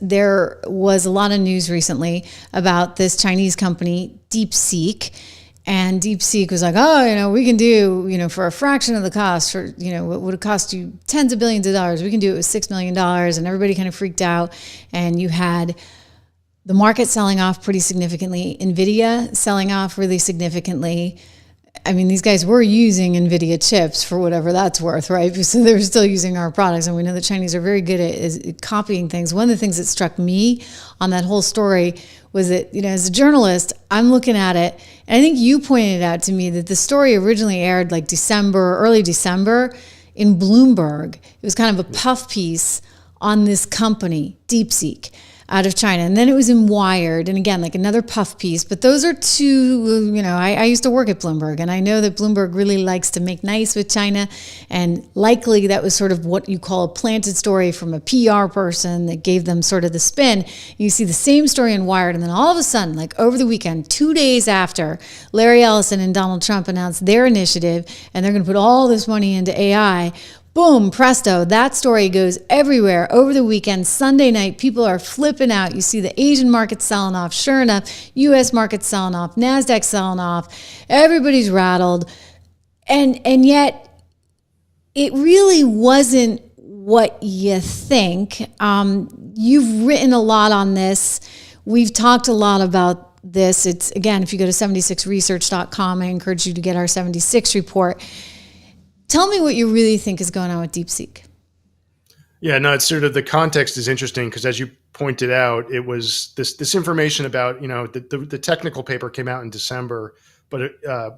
There was a lot of news recently about this Chinese company, DeepSeek. And DeepSeek was like, oh, we can do, for a fraction of the cost, for, what would it cost you tens of billions of dollars? We can do it with $6 million. And everybody kind of freaked out. And you had the market selling off pretty significantly, NVIDIA selling off really significantly. I mean, these guys were using NVIDIA chips for whatever that's worth, right? So they were still using our products. And we know the Chinese are very good at copying things. One of the things that struck me on that whole story was that, as a journalist, I'm looking at it, and I think you pointed out to me that the story originally aired like early December in Bloomberg. It was kind of a puff piece on this company, DeepSeek, out of China. And then it was in Wired, and again, like another puff piece. But those are two, I used to work at Bloomberg, and I know that Bloomberg really likes to make nice with China. And likely that was sort of what you call a planted story from a PR person that gave them sort of the spin. You see the same story in Wired, and then all of a sudden, like over the weekend, 2 days after, Larry Ellison and Donald Trump announced their initiative, and they're going to put all this money into AI. Boom, presto, that story goes everywhere over the weekend. Sunday night, people are flipping out. You see the Asian markets selling off. Sure enough, U.S. markets selling off, NASDAQ selling off. Everybody's rattled. And yet, it really wasn't what you think. You've written a lot on this. We've talked a lot about this. It's, again, if you go to 76research.com, I encourage you to get our 76 report. Tell me what you really think is going on with DeepSeek. Yeah, no, it's sort of the context is interesting because as you pointed out, it was this information about, the technical paper came out in December, but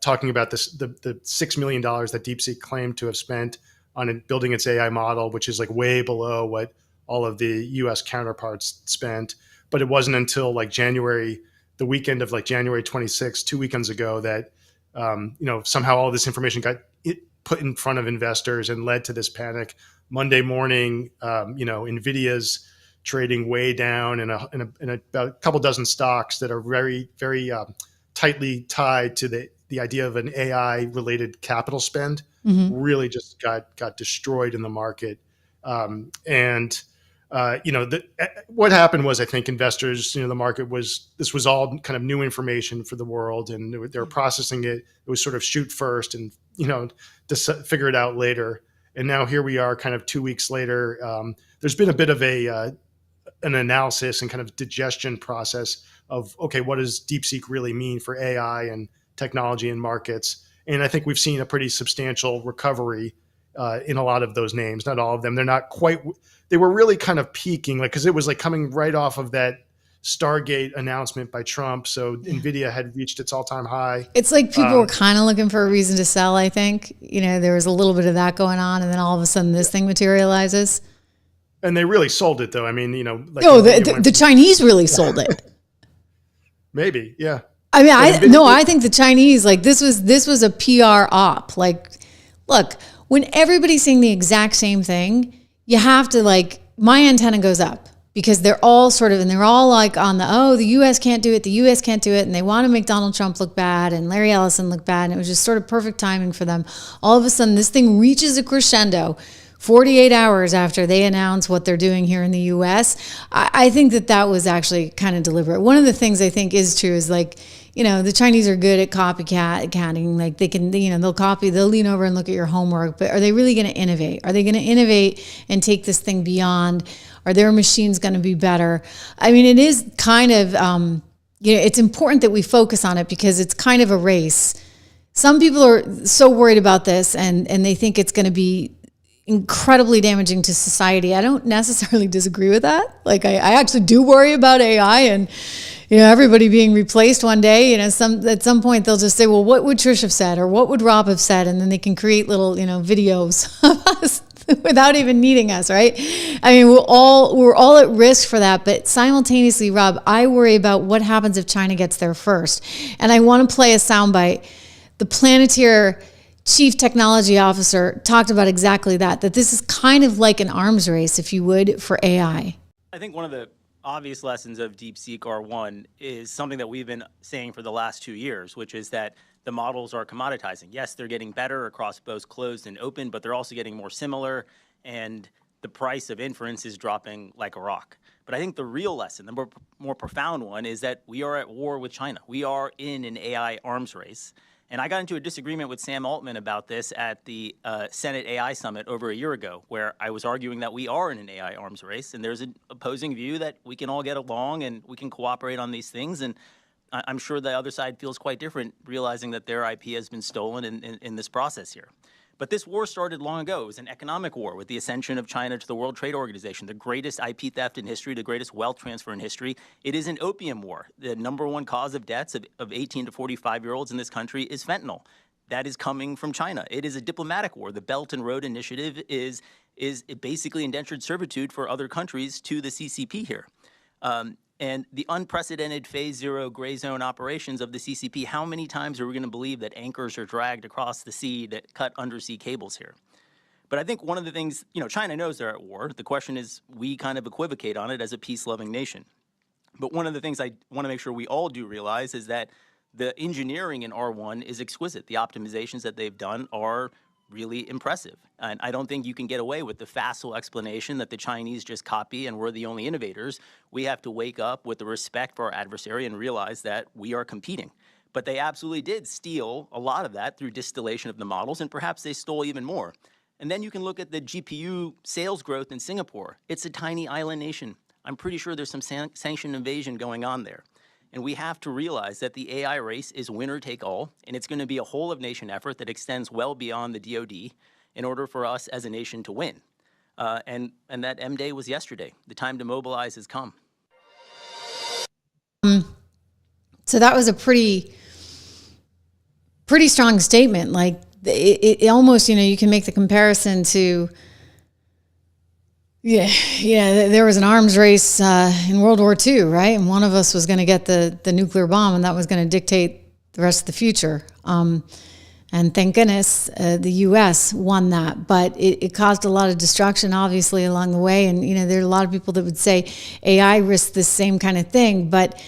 talking about the $6 million that DeepSeek claimed to have spent on building its AI model, which is like way below what all of the US counterparts spent. But it wasn't until like the weekend of like January 26th, 2 weekends ago that, somehow all this information got put in front of investors and led to this panic. Monday morning, NVIDIA's trading way down in about a couple dozen stocks that are very, very tightly tied to the idea of an AI related capital spend. Really just got destroyed in the market. What happened was, I think investors, the market this was all kind of new information for the world, and they were processing it. It was sort of shoot first and, figure it out later. And now here we are kind of 2 weeks later. There's been a bit of an analysis and kind of digestion process of, okay, what does DeepSeek really mean for AI and technology and markets? And I think we've seen a pretty substantial recovery in a lot of those names, not all of them. They're not quite, they were really kind of peaking, like, cause it was like coming right off of that Stargate announcement by Trump. So NVIDIA had reached its all-time high. It's like people were kind of looking for a reason to sell, I think. There was a little bit of that going on, and then all of a sudden this thing materializes. And they really sold it, though. I mean, the Chinese really sold it. Maybe, yeah. I mean, I think the Chinese, like, this was a PR op. Like, look, when everybody's saying the exact same thing, you have to, like, my antenna goes up. Because they're all like on the U.S. can't do it, the U.S. can't do it, and they want to make Donald Trump look bad and Larry Ellison look bad, and it was just sort of perfect timing for them. All of a sudden, this thing reaches a crescendo 48 hours after they announce what they're doing here in the U.S. I think that was actually kind of deliberate. One of the things I think is true is, like, the Chinese are good at copycatting. Like, they can, they'll copy, they'll lean over and look at your homework, but are they really going to innovate? Are they going to innovate and take this thing beyond? Are their machines going to be better? I mean, it is kind of, it's important that we focus on it because it's kind of a race. Some people are so worried about this and they think it's going to be incredibly damaging to society. I don't necessarily disagree with that. Like, I actually do worry about AI and, everybody being replaced one day. At some point they'll just say, well, what would Trish have said? Or what would Rob have said? And then they can create little, videos of us without even needing us, right? I mean, we're all at risk for that. But simultaneously, Rob, I worry about what happens if China gets there first. And I want to play a soundbite. The Palantir Chief Technology Officer talked about exactly that this is kind of like an arms race, if you would, for AI. I think one of the obvious lessons of DeepSeek R1 is something that we've been saying for the last 2 years, which is that the models are commoditizing. Yes, they're getting better across both closed and open, but they're also getting more similar, and the price of inference is dropping like a rock. But I think the real lesson, the more profound one, is that we are at war with China. We are in an AI arms race. And I got into a disagreement with Sam Altman about this at the Senate AI Summit over a year ago, where I was arguing that we are in an AI arms race, and there's an opposing view that we can all get along and we can cooperate on these things. And I'm sure the other side feels quite different, realizing that their IP has been stolen in this process here. But this war started long ago. It was an economic war with the ascension of China to the World Trade Organization, the greatest IP theft in history, the greatest wealth transfer in history. It is an opium war. The number one cause of deaths of 18 to 45-year-olds in this country is fentanyl. That is coming from China. It is a diplomatic war. The Belt and Road Initiative is basically indentured servitude for other countries to the CCP here. And the unprecedented phase zero gray zone operations of the CCP, how many times are we going to believe that anchors are dragged across the sea that cut undersea cables here? But I think one of the things, China knows they're at war. The question is, we kind of equivocate on it as a peace-loving nation. But one of the things I want to make sure we all do realize is that the engineering in R1 is exquisite. The optimizations that they've done are really impressive. And I don't think you can get away with the facile explanation that the Chinese just copy and we're the only innovators. We have to wake up with the respect for our adversary and realize that we are competing. But they absolutely did steal a lot of that through distillation of the models, and perhaps they stole even more. And then you can look at the GPU sales growth in Singapore. It's a tiny island nation. I'm pretty sure there's some sanction invasion going on there. And we have to realize that the AI race is winner take all, and it's going to be a whole of nation effort that extends well beyond the DoD in order for us as a nation to win. And that M-Day was yesterday. The time to mobilize has come. So that was a pretty strong statement. Like it almost, you can make the comparison to, there was an arms race in World War II, right? And one of us was going to get the nuclear bomb, and that was going to dictate the rest of the future. And thank goodness the U.S. won that. But it caused a lot of destruction, obviously, along the way. And, there are a lot of people that would say AI risks the same kind of thing. But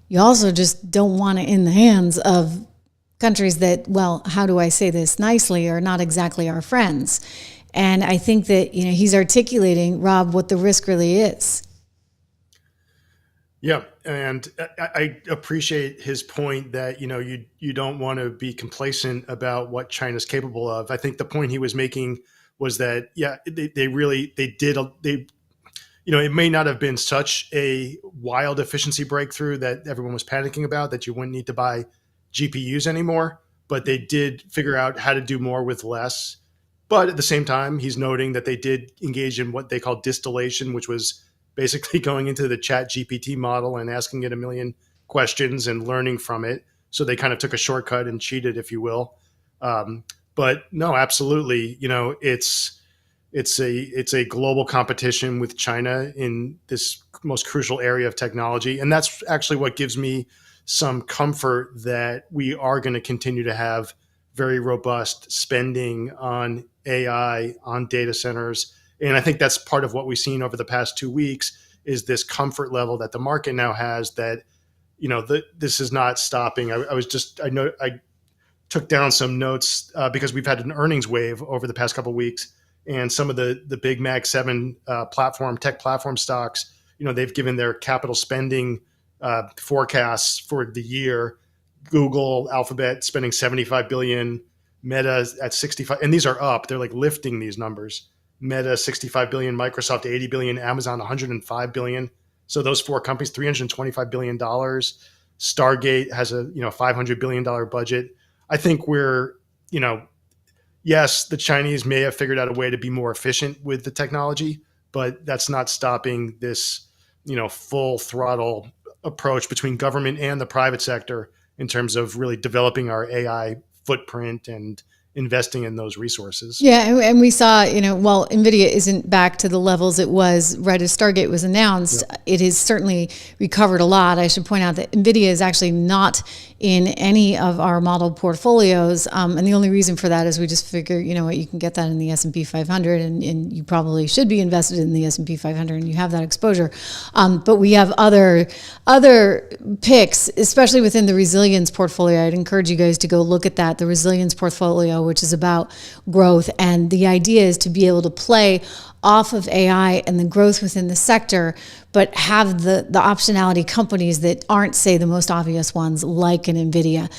you also just don't want it in the hands of countries that, well, how do I say this nicely, are not exactly our friends. And I think that, he's articulating, Rob, what the risk really is. Yeah. And I appreciate his point that, you don't want to be complacent about what China's capable of. I think the point he was making was that, it may not have been such a wild efficiency breakthrough that everyone was panicking about, that you wouldn't need to buy GPUs anymore, but they did figure out how to do more with less. But at the same time, he's noting that they did engage in what they call distillation, which was basically going into the Chat GPT model and asking it a million questions and learning from it. So they kind of took a shortcut and cheated, if you will. But no, absolutely. It's a global competition with China in this most crucial area of technology. And that's actually what gives me some comfort that we are going to continue to have very robust spending on AI, on data centers. And I think that's part of what we've seen over the past 2 weeks is this comfort level that the market now has that, this is not stopping. I took down some notes because we've had an earnings wave over the past couple of weeks, and some of the big Mag 7 tech platform stocks, they've given their capital spending forecasts for the year. Google, Alphabet spending $75 billion, Meta at 65, and these are up. They're like lifting these numbers. Meta $65 billion, Microsoft $80 billion, Amazon $105 billion. So those four companies, $325 billion. Stargate has a $500 billion budget. I think we're, yes, the Chinese may have figured out a way to be more efficient with the technology, but that's not stopping this, full throttle approach between government and the private sector in terms of really developing our AI footprint and investing in those resources. Yeah, and we saw, while NVIDIA isn't back to the levels it was right as Stargate was announced, It has certainly recovered a lot. I should point out that NVIDIA is actually not in any of our model portfolios. And the only reason for that is we just figure, you can get that in the S&P 500 and you probably should be invested in the S&P 500 and you have that exposure. But we have other picks, especially within the resilience portfolio. I'd encourage you guys to go look at that. The resilience portfolio which is about growth. And the idea is to be able to play off of AI and the growth within the sector, but have the optionality companies that aren't, say, the most obvious ones like an NVIDIA.